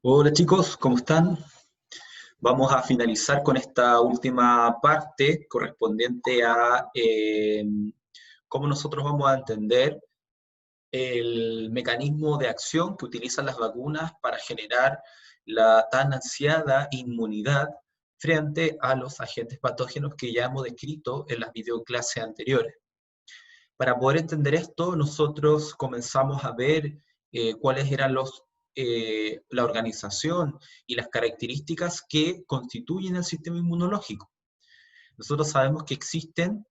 Hola chicos, ¿cómo están? Vamos a finalizar con esta última parte correspondiente a cómo nosotros vamos a entender el mecanismo de acción que utilizan las vacunas para generar la tan ansiada inmunidad frente a los agentes patógenos que ya hemos descrito en las videoclases anteriores. Para poder entender esto, nosotros comenzamos a ver cuáles eran la organización y las características que constituyen el sistema inmunológico. Nosotros sabemos que existen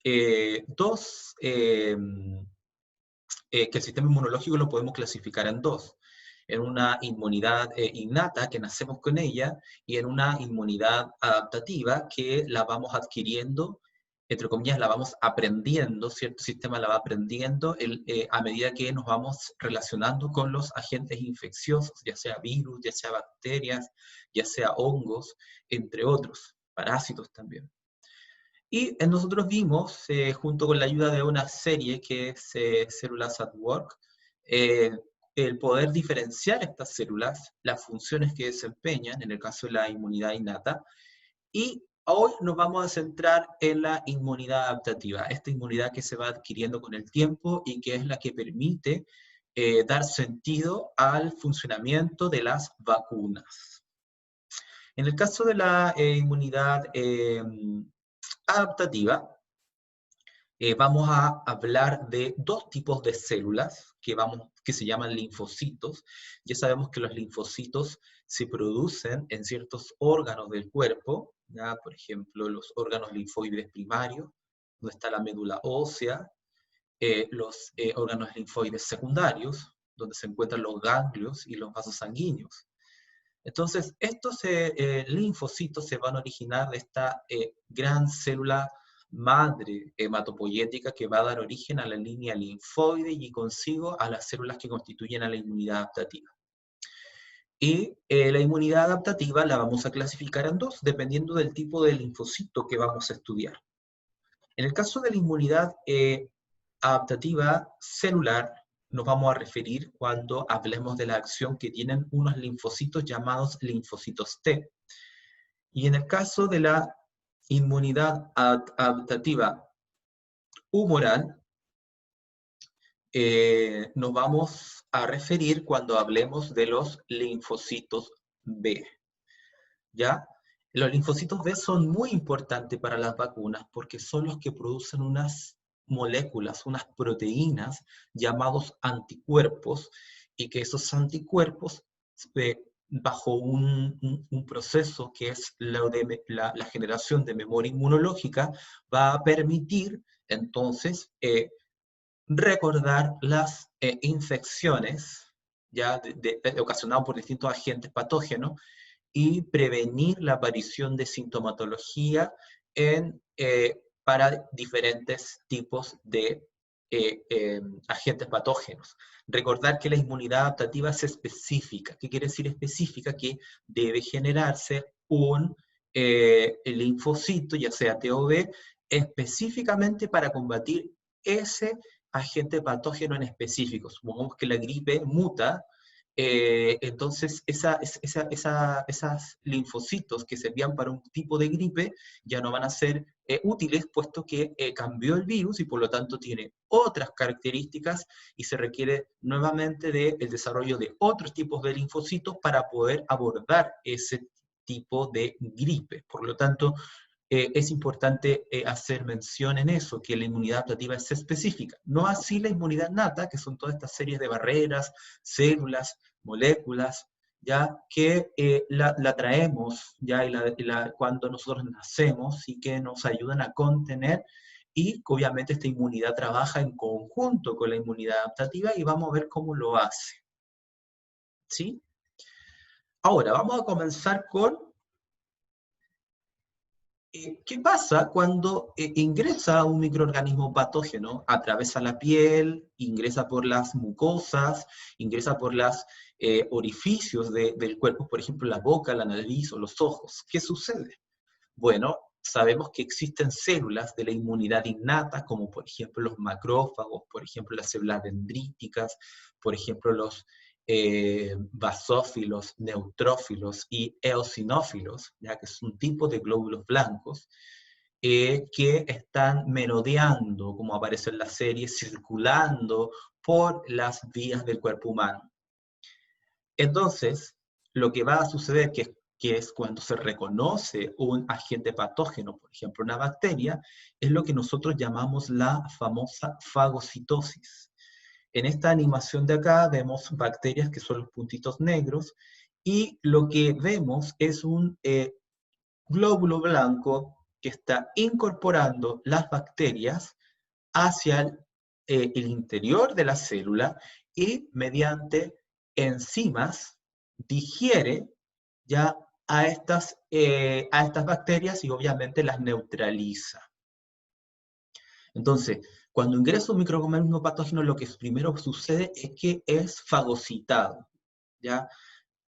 que el sistema inmunológico lo podemos clasificar en dos, en una inmunidad innata, que nacemos con ella, y en una inmunidad adaptativa, que la vamos adquiriendo, entre comillas, la vamos aprendiendo, cierto sistema la va aprendiendo a medida que nos vamos relacionando con los agentes infecciosos, ya sea virus, ya sea bacterias, ya sea hongos, entre otros, parásitos también. Y nosotros vimos, junto con la ayuda de una serie que es Células at Work, eh, el poder diferenciar estas células, las funciones que desempeñan, en el caso de la inmunidad innata, y hoy nos vamos a centrar en la inmunidad adaptativa, esta inmunidad que se va adquiriendo con el tiempo y que es la que permite dar sentido al funcionamiento de las vacunas. En el caso de la inmunidad adaptativa, vamos a hablar de dos tipos de células que se llaman linfocitos. Ya sabemos que los linfocitos se producen en ciertos órganos del cuerpo, ¿ya? Por ejemplo, los órganos linfoides primarios, donde está la médula ósea, los órganos linfoides secundarios, donde se encuentran los ganglios y los vasos sanguíneos. Entonces, estos linfocitos se van a originar de esta gran célula madre hematopoyética que va a dar origen a la línea linfoide y consigo a las células que constituyen a la inmunidad adaptativa. Y la inmunidad adaptativa la vamos a clasificar en dos, dependiendo del tipo de linfocito que vamos a estudiar. En el caso de la inmunidad adaptativa celular, nos vamos a referir cuando hablemos de la acción que tienen unos linfocitos llamados linfocitos T. Y en el caso de la inmunidad adaptativa humoral, nos vamos a referir cuando hablemos de los linfocitos B. ¿Ya? Los linfocitos B son muy importantes para las vacunas porque son los que producen unas moléculas, unas proteínas llamados anticuerpos, y que esos anticuerpos, bajo un proceso que es la generación de memoria inmunológica, va a permitir entonces recordar las infecciones ya ocasionadas por distintos agentes patógenos y prevenir la aparición de sintomatología para diferentes tipos de agentes patógenos. Recordar que la inmunidad adaptativa es específica. ¿Qué quiere decir específica? Que debe generarse un linfocito, ya sea T o B, específicamente para combatir ese agente patógeno en específico. Supongamos que la gripe muta, entonces esas linfocitos que servían para un tipo de gripe ya no van a ser útiles, puesto que cambió el virus y por lo tanto tiene otras características y se requiere nuevamente del desarrollo de otros tipos de linfocitos para poder abordar ese tipo de gripe. Por lo tanto, es importante hacer mención en eso, que la inmunidad adaptativa es específica. No así la inmunidad nata, que son todas estas series de barreras, células, moléculas, ya que la traemos ya cuando nosotros nacemos y que nos ayudan a contener, y obviamente esta inmunidad trabaja en conjunto con la inmunidad adaptativa y vamos a ver cómo lo hace. ¿Sí? Ahora, vamos a comenzar con ¿qué pasa cuando ingresa un microorganismo patógeno? Atraviesa la piel, ingresa por las mucosas, ingresa por los orificios del cuerpo, por ejemplo, la boca, la nariz o los ojos. ¿Qué sucede? Bueno, sabemos que existen células de la inmunidad innata, como por ejemplo los macrófagos, por ejemplo las células dendríticas, por ejemplo los basófilos, neutrófilos y eosinófilos, ya que es un tipo de glóbulos blancos, que están merodeando, como aparece en la serie, circulando por las vías del cuerpo humano. Entonces, lo que va a suceder, que es cuando se reconoce un agente patógeno, por ejemplo una bacteria, es lo que nosotros llamamos la famosa fagocitosis. En esta animación de acá vemos bacterias que son los puntitos negros, y lo que vemos es un glóbulo blanco que está incorporando las bacterias hacia el interior de la célula, y mediante enzimas digiere ya a estas bacterias y obviamente las neutraliza. Entonces, cuando ingresa un microorganismo patógeno, lo que primero sucede es que es fagocitado, ¿ya?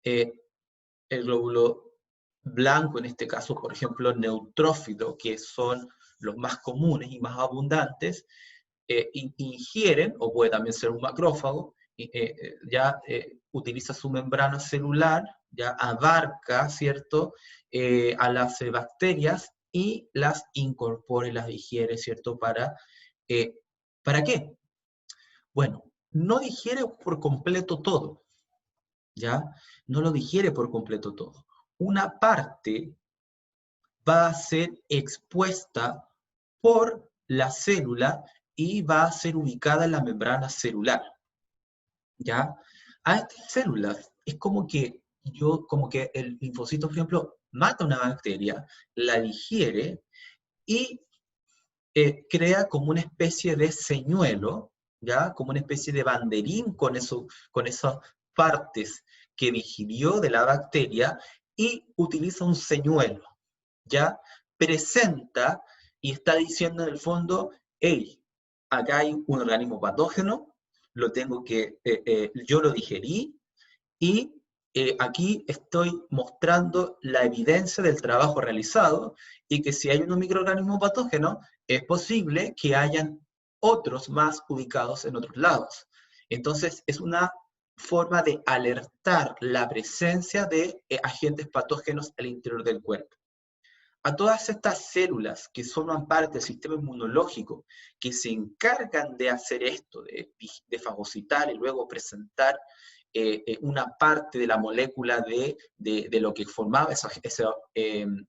El glóbulo blanco, en este caso, por ejemplo, neutrófilo, que son los más comunes y más abundantes, ingieren, o puede también ser un macrófago, utiliza su membrana celular, ya abarca, ¿cierto?, a las bacterias y las incorpora y las digiere, ¿cierto?, ¿para qué? Bueno, no digiere por completo todo, ¿ya? No lo digiere por completo todo. Una parte va a ser expuesta por la célula y va a ser ubicada en la membrana celular, ¿ya? A estas células es como que el linfocito, por ejemplo, mata una bacteria, la digiere y crea como una especie de señuelo, ¿ya? Como una especie de banderín con esas partes que digirió de la bacteria, y utiliza un señuelo, ¿ya? Presenta y está diciendo en el fondo, hey, acá hay un organismo patógeno, yo lo digerí, y aquí estoy mostrando la evidencia del trabajo realizado, y que si hay un microorganismo patógeno, es posible que hayan otros más ubicados en otros lados. Entonces, es una forma de alertar la presencia de agentes patógenos al interior del cuerpo. A todas estas células que forman parte del sistema inmunológico, que se encargan de hacer esto, de fagocitar y luego presentar una parte de la molécula de lo que formaba ese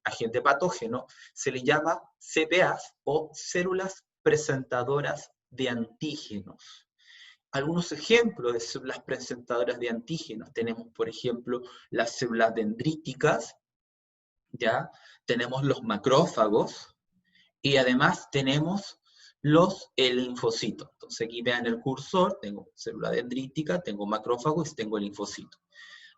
agente patógeno, se le llama CPAs, o células presentadoras de antígenos. Algunos ejemplos de células presentadoras de antígenos tenemos, por ejemplo, las células dendríticas, ¿ya? Tenemos los macrófagos, y además tenemos los linfocitos. Entonces aquí vean el cursor, tengo célula dendrítica, tengo macrófago y tengo el linfocito.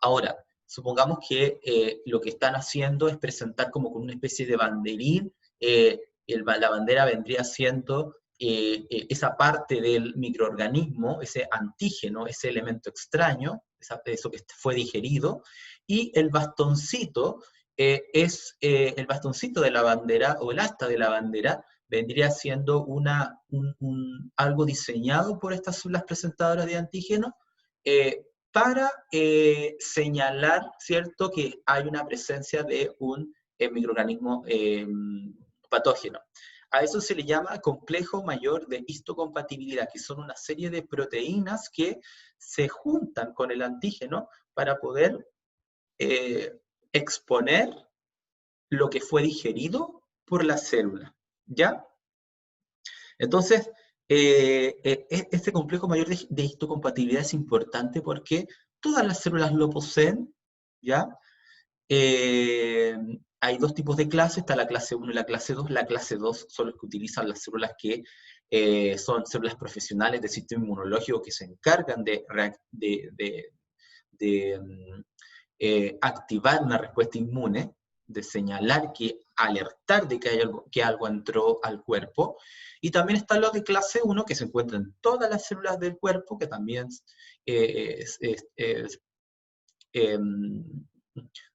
Ahora, supongamos que lo que están haciendo es presentar como con una especie de banderín, la bandera vendría siendo esa parte del microorganismo, ese antígeno, ese elemento extraño, eso que fue digerido, y el bastoncito es el bastoncito de la bandera, o el asta de la bandera, vendría siendo algo diseñado por estas células presentadoras de antígeno para señalar, ¿cierto?, que hay una presencia de un microorganismo patógeno. A eso se le llama complejo mayor de histocompatibilidad, que son una serie de proteínas que se juntan con el antígeno para poder exponer lo que fue digerido por la célula, ¿ya? Entonces, este complejo mayor de histocompatibilidad es importante porque todas las células lo poseen, ¿ya? Hay dos tipos de clases, está la clase 1 y la clase 2. La clase 2 son las que utilizan las células que son células profesionales del sistema inmunológico, que se encargan de activar una respuesta inmune, de señalar, alertar de que algo entró al cuerpo. Y también están los de clase 1, que se encuentran en todas las células del cuerpo, que también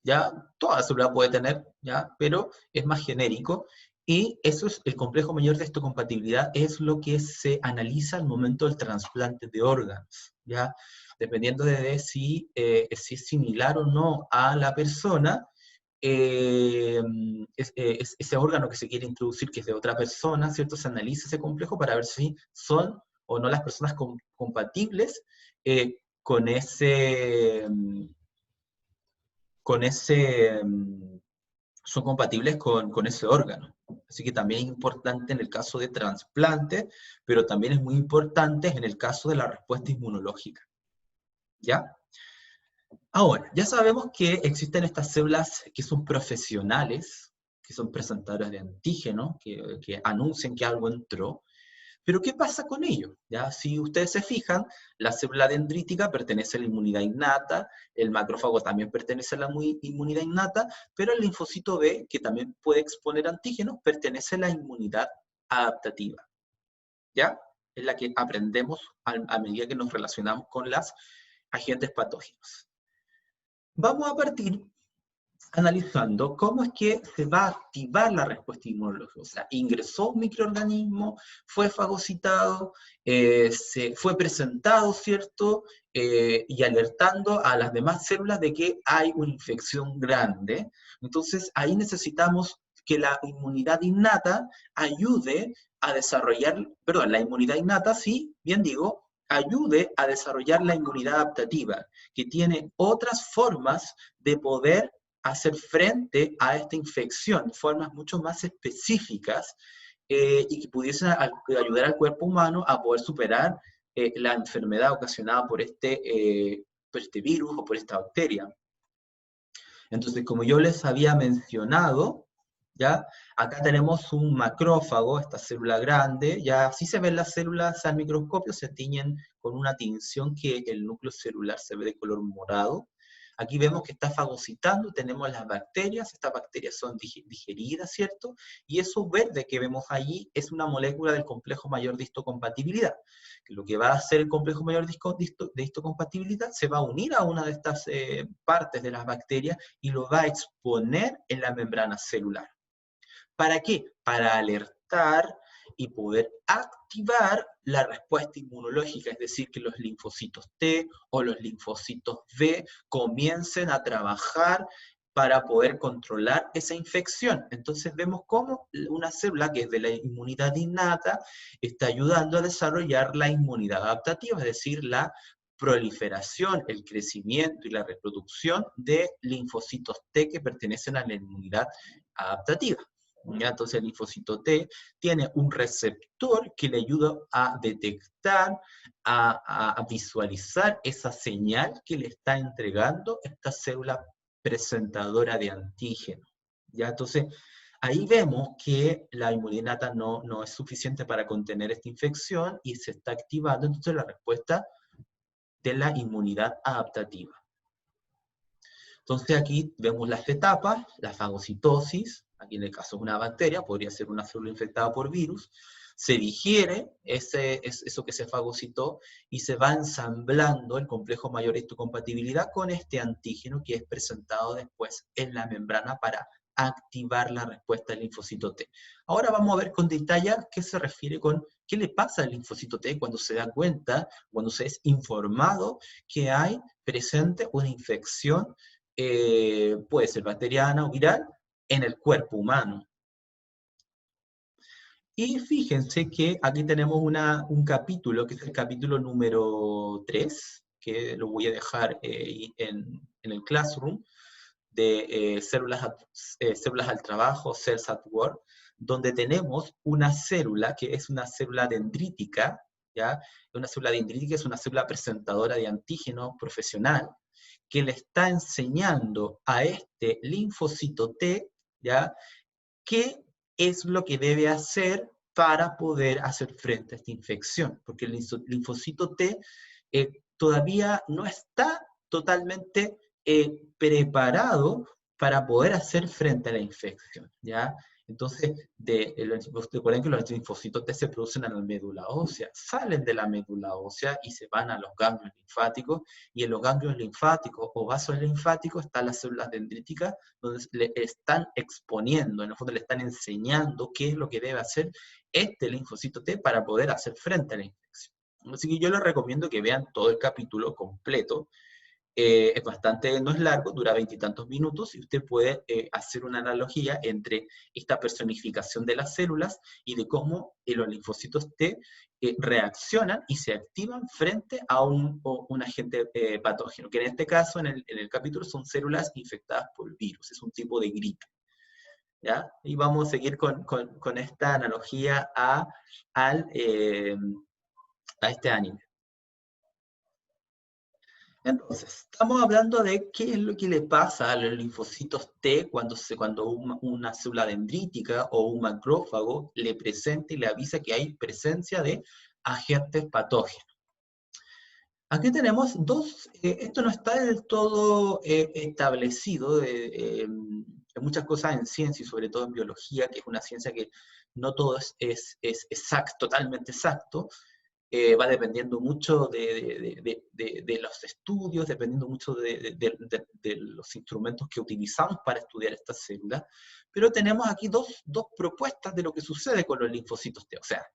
ya toda célula puede tener, ¿ya? Pero es más genérico, y eso es el complejo mayor de histocompatibilidad, es lo que se analiza al momento del trasplante de órganos, ¿ya? dependiendo de si es similar o no a la persona, ese órgano que se quiere introducir, que es de otra persona, ¿cierto? Se analiza ese complejo para ver si son o no las personas compatibles con son compatibles con ese órgano. Así que también es importante en el caso de trasplante, pero también es muy importante en el caso de la respuesta inmunológica. ¿Ya? Ahora, ya sabemos que existen estas células que son profesionales, que son presentadoras de antígeno, que anuncian que algo entró, pero ¿qué pasa con ello? ¿Ya? Si ustedes se fijan, la célula dendrítica pertenece a la inmunidad innata, el macrófago también pertenece a la inmunidad innata, pero el linfocito B, que también puede exponer antígenos, pertenece a la inmunidad adaptativa. ¿Ya? Es la que aprendemos a medida que nos relacionamos con los agentes patógenos. Vamos a partir analizando cómo es que se va a activar la respuesta inmunológica. O sea, ingresó un microorganismo, fue fagocitado, se fue presentado, ¿cierto? Y alertando a las demás células de que hay una infección grande. Entonces, ahí necesitamos que la inmunidad innata ayude a desarrollar, perdón, la inmunidad innata, sí, bien digo, ayude a desarrollar la inmunidad adaptativa, que tiene otras formas de poder hacer frente a esta infección, formas mucho más específicas y que pudiesen ayudar al cuerpo humano a poder superar la enfermedad ocasionada por este virus o por esta bacteria. Entonces, como yo les había mencionado, ¿ya? Acá tenemos un macrófago, esta célula grande, ya así se ven las células al microscopio, se tiñen con una tinción que el núcleo celular se ve de color morado. Aquí vemos que está fagocitando, tenemos las bacterias, estas bacterias son digeridas, ¿cierto? Y eso verde que vemos allí es una molécula del complejo mayor de histocompatibilidad. Lo que va a hacer el complejo mayor de histocompatibilidad se va a unir a una de estas partes de las bacterias y lo va a exponer en la membrana celular. ¿Para qué? Para alertar y poder activar la respuesta inmunológica, es decir, que los linfocitos T o los linfocitos B comiencen a trabajar para poder controlar esa infección. Entonces vemos cómo una célula que es de la inmunidad innata está ayudando a desarrollar la inmunidad adaptativa, es decir, la proliferación, el crecimiento y la reproducción de linfocitos T que pertenecen a la inmunidad adaptativa. ¿Ya? Entonces el linfocito T tiene un receptor que le ayuda a detectar, a visualizar esa señal que le está entregando esta célula presentadora de antígeno. ¿Ya? Entonces ahí vemos que la inmunidad innata no es suficiente para contener esta infección y se está activando entonces la respuesta de la inmunidad adaptativa. Entonces aquí vemos las etapas, la fagocitosis, aquí en el caso de una bacteria, podría ser una célula infectada por virus, se digiere eso que se fagocitó y se va ensamblando el complejo mayor de histocompatibilidad con este antígeno que es presentado después en la membrana para activar la respuesta del linfocito T. Ahora vamos a ver con detalle qué se refiere con qué le pasa al linfocito T cuando se da cuenta, cuando se es informado que hay presente una infección puede ser bacteriana o viral, en el cuerpo humano. Y fíjense que aquí tenemos un capítulo, que es el capítulo número 3, que lo voy a dejar en el Classroom, de células al trabajo, Cells at Work, donde tenemos una célula que es una célula dendrítica, ¿ya? Una célula dendrítica es una célula presentadora de antígeno profesional, que le está enseñando a este linfocito T, ¿ya? ¿Qué es lo que debe hacer para poder hacer frente a esta infección? Porque el linfocito T todavía no está totalmente preparado para poder hacer frente a la infección, ¿ya? Entonces, recuerden que los linfocitos T se producen en la médula ósea, salen de la médula ósea y se van a los ganglios linfáticos, y en los ganglios linfáticos o vasos linfáticos están las células dendríticas, donde le están exponiendo, en el fondo le están enseñando qué es lo que debe hacer este linfocito T para poder hacer frente a la infección. Así que yo les recomiendo que vean todo el capítulo completo. Es bastante, no es largo, dura 20 y tantos minutos, y usted puede hacer una analogía entre esta personificación de las células y de cómo los linfocitos T reaccionan y se activan frente a un agente patógeno, que en este caso, en el capítulo, son células infectadas por virus, es un tipo de gripe. ¿Ya? Y vamos a seguir con esta analogía a este anime. Entonces, estamos hablando de qué es lo que le pasa a los linfocitos T cuando una célula dendrítica o un macrófago le presenta y le avisa que hay presencia de agentes patógenos. Aquí tenemos esto no está del todo establecido, hay muchas cosas en ciencia y sobre todo en biología, que es una ciencia que no todo es exacto, totalmente exacto, va dependiendo mucho de los estudios, dependiendo mucho de los instrumentos que utilizamos para estudiar estas células, pero tenemos aquí dos propuestas de lo que sucede con los linfocitos T. O sea,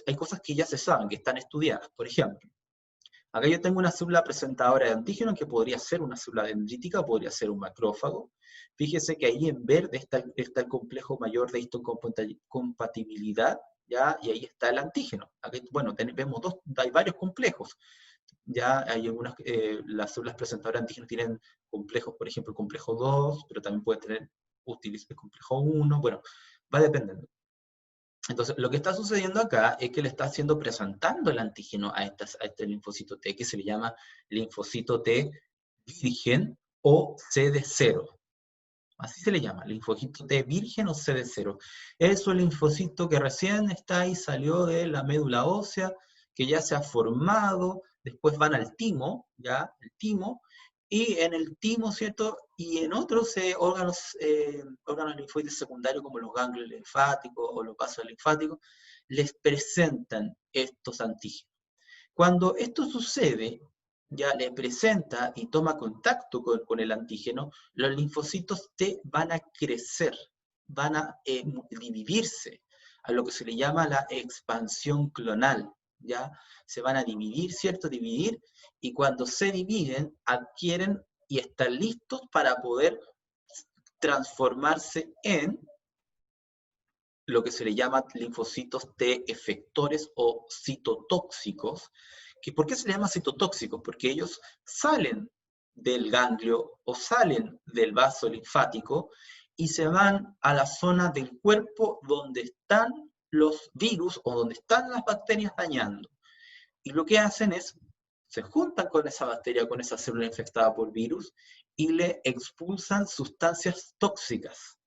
hay cosas que ya se saben, que están estudiadas. Por ejemplo, acá yo tengo una célula presentadora de antígeno que podría ser una célula dendrítica, podría ser un macrófago. Fíjese que ahí en verde está el complejo mayor de histocompatibilidad, ¿ya? Y ahí está el antígeno. Aquí, bueno, vemos hay varios complejos. Ya hay algunas, las células presentadoras de antígenos tienen complejos, por ejemplo, el complejo 2, pero también puede tener el complejo 1, bueno, va dependiendo. Entonces, lo que está sucediendo acá es que le está presentando el antígeno a este linfocito T, que se le llama linfocito T virgen o CD0. Así se le llama, linfocito T virgen o CD0. Es un linfocito que recién está ahí, salió de la médula ósea, que ya se ha formado, después van al timo, ¿ya? El timo, y en el timo, ¿cierto? Y en otros órganos linfoides secundarios como los ganglios linfáticos o los vasos linfáticos, les presentan estos antígenos. Cuando esto sucede, ya le presenta y toma contacto con el antígeno, los linfocitos T van a crecer, van a dividirse, a lo que se le llama la expansión clonal, ¿ya? Se van a dividir, ¿cierto? Dividir, y cuando se dividen, adquieren y están listos para poder transformarse en lo que se le llama linfocitos T efectores o citotóxicos. ¿Por qué se le llama citotóxicos? Porque ellos salen del ganglio o salen del vaso linfático y se van a la zona del cuerpo donde están los virus o donde están las bacterias dañando. Y lo que hacen es, se juntan con esa bacteria, con esa célula infectada por virus, y le expulsan sustancias tóxicas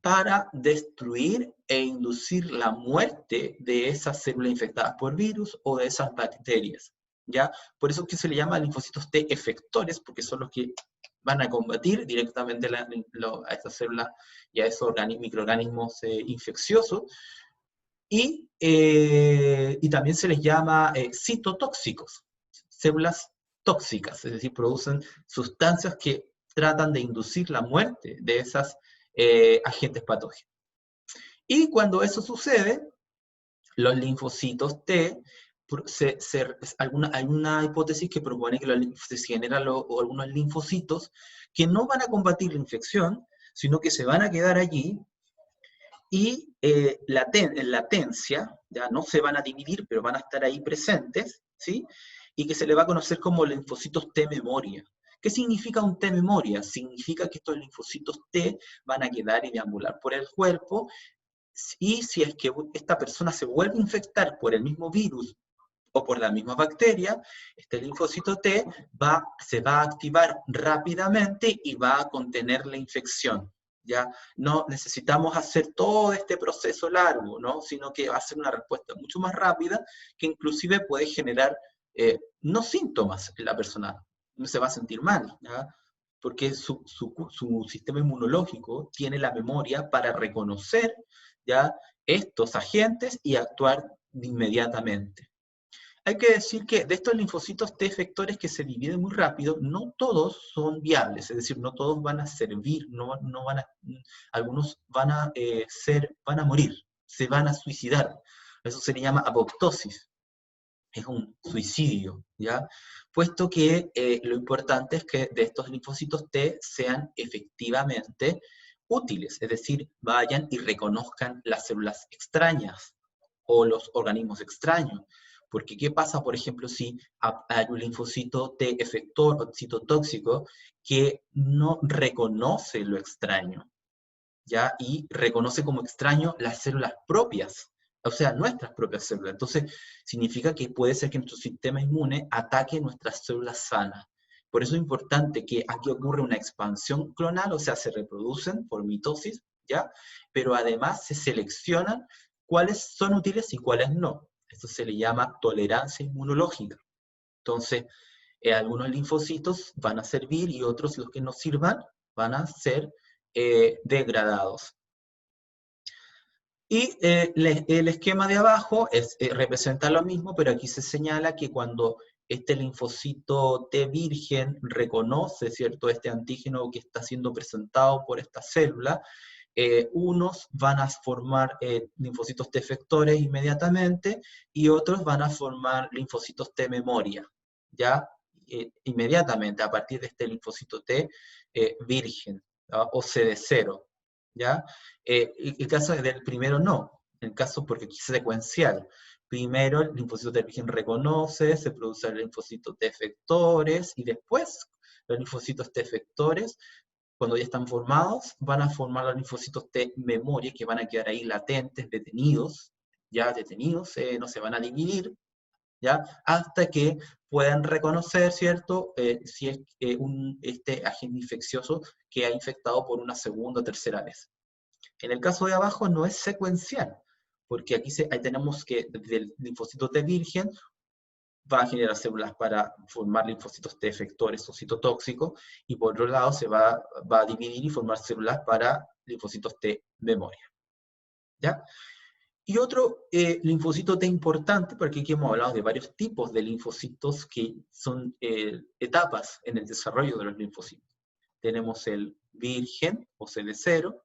para destruir e inducir la muerte de esas células infectadas por virus o de esas bacterias, ¿ya? Por eso es que se le llama linfocitos T efectores, porque son los que van a combatir directamente a estas células y a esos microorganismos infecciosos, y también se les llama citotóxicos, células tóxicas, es decir, producen sustancias que tratan de inducir la muerte de esas agentes patógenos. Y cuando eso sucede, los linfocitos T, hay una hipótesis que propone que se generan algunos linfocitos que no van a combatir la infección, sino que se van a quedar allí y en latencia, ya no se van a dividir, pero van a estar ahí presentes, ¿sí? Y que se le va a conocer como linfocitos T memoria. ¿Qué significa un T memoria? Significa que estos linfocitos T van a quedar y deambular por el cuerpo, y si es que esta persona se vuelve a infectar por el mismo virus o por la misma bacteria, este linfocito T se va a activar rápidamente y va a contener la infección. ¿Ya? No necesitamos hacer todo este proceso largo, ¿no? Sino que va a ser una respuesta mucho más rápida, que inclusive puede generar no síntomas en la persona, no se va a sentir mal, ¿ya? Porque su sistema inmunológico tiene la memoria para reconocer, ¿ya?, estos agentes y actuar inmediatamente. Hay que decir que de estos linfocitos T efectores que se dividen muy rápido, no todos son viables, es decir, no todos van a servir, algunos van a morir, se van a suicidar. Eso se le llama apoptosis. es un suicidio, ¿ya? Puesto que lo importante es que de estos linfocitos T sean efectivamente útiles, es decir, vayan y reconozcan las células extrañas o los organismos extraños. Porque ¿qué pasa, por ejemplo, si hay un linfocito T efector o citotóxico que no reconoce lo extraño, ¿ya? Y reconoce como extraño las células propias, o sea, nuestras propias células. Entonces, significa que puede ser que nuestro sistema inmune ataque nuestras células sanas. Por eso es importante que aquí ocurre una expansión clonal, o sea, se reproducen por mitosis, ¿ya? Pero además se seleccionan cuáles son útiles y cuáles no. Esto se le llama tolerancia inmunológica. Entonces, algunos linfocitos van a servir y otros, los que no sirvan, van a ser degradados. Y el esquema de abajo representa lo mismo, pero aquí se señala que cuando este linfocito T virgen reconoce, ¿cierto?, este antígeno que está siendo presentado por esta célula, unos van a formar linfocitos T efectores inmediatamente y otros van a formar linfocitos T memoria, ¿ya? Inmediatamente a partir de este linfocito T virgen, ¿no? O CD0, ¿ya? El caso del primero no, el caso porque aquí es secuencial. Primero el linfocito T virgen reconoce, se producen linfocitos T efectores y después los linfocitos T efectores, cuando ya están formados, van a formar los linfocitos T memoria que van a quedar ahí latentes, detenidos, ya detenidos, no se van a dividir, ¿ya? Hasta que puedan reconocer, ¿cierto?, si es este agente infeccioso que ha infectado por una segunda o tercera vez. En el caso de abajo no es secuencial, porque aquí ahí tenemos que desde el linfocito T virgen va a generar células para formar linfocitos T efectores o citotóxicos, y por otro lado se va a dividir y formar células para linfocitos T memoria, ¿ya? Y otro linfocito T importante, porque aquí hemos hablado de varios tipos de linfocitos que son etapas en el desarrollo de los linfocitos. Tenemos el virgen o CD0,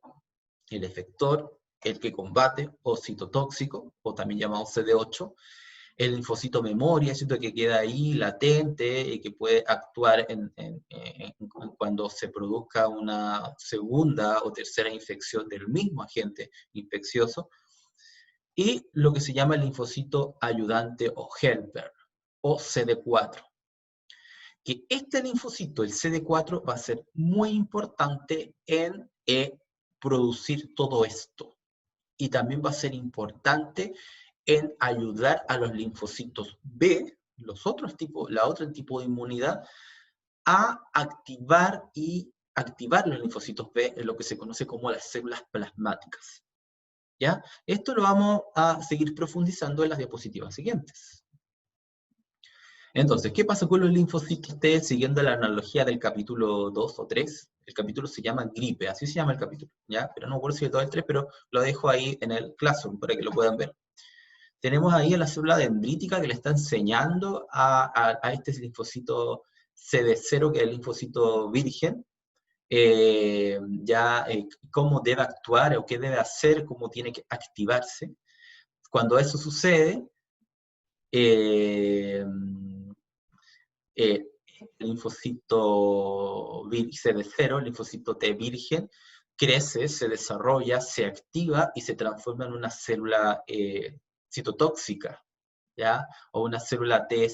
el efector, el que combate o citotóxico, o también llamado CD8, el linfocito memoria, ¿cierto?, que queda ahí latente y que puede actuar cuando se produzca una segunda o tercera infección del mismo agente infeccioso, y lo que se llama el linfocito ayudante o helper, o CD4. Que este linfocito, el CD4, va a ser muy importante en producir todo esto. Y también va a ser importante en ayudar a los linfocitos B, la otro tipo de inmunidad, a activar los linfocitos B en lo que se conoce como las células plasmáticas, ¿ya? Esto lo vamos a seguir profundizando en las diapositivas siguientes. Entonces, ¿qué pasa con los linfocitos T siguiendo la analogía del capítulo 2 o 3? El capítulo se llama gripe, así se llama el capítulo, ¿ya? Pero no me acuerdo si es todo el 3, pero lo dejo ahí en el Classroom para que lo puedan ver. Tenemos ahí a la célula dendrítica que le está enseñando a este linfocito CD0, que es el linfocito virgen, cómo debe actuar o qué debe hacer, cómo tiene que activarse. Cuando eso sucede, el linfocito CD0, el linfocito T virgen, crece, se desarrolla, se activa y se transforma en una célula citotóxica, ¿ya? O una célula T,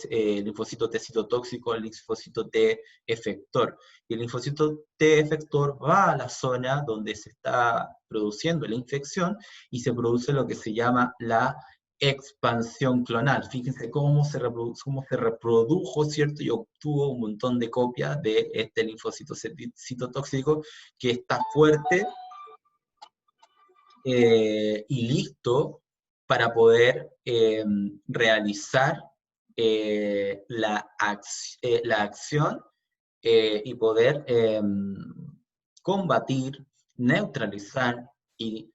linfocito T citotóxico, el linfocito T efector. Y el linfocito T efector va a la zona donde se está produciendo la infección y se produce lo que se llama la expansión clonal. Fíjense cómo se reprodujo, ¿cierto? Y obtuvo un montón de copias de este linfocito citotóxico que está fuerte y listo para poder realizar la acción y poder combatir, neutralizar y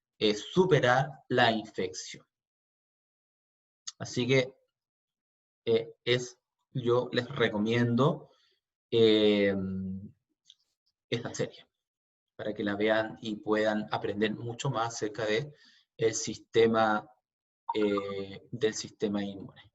superar la infección. Así que yo les recomiendo esta serie para que la vean y puedan aprender mucho más acerca del sistema inmune.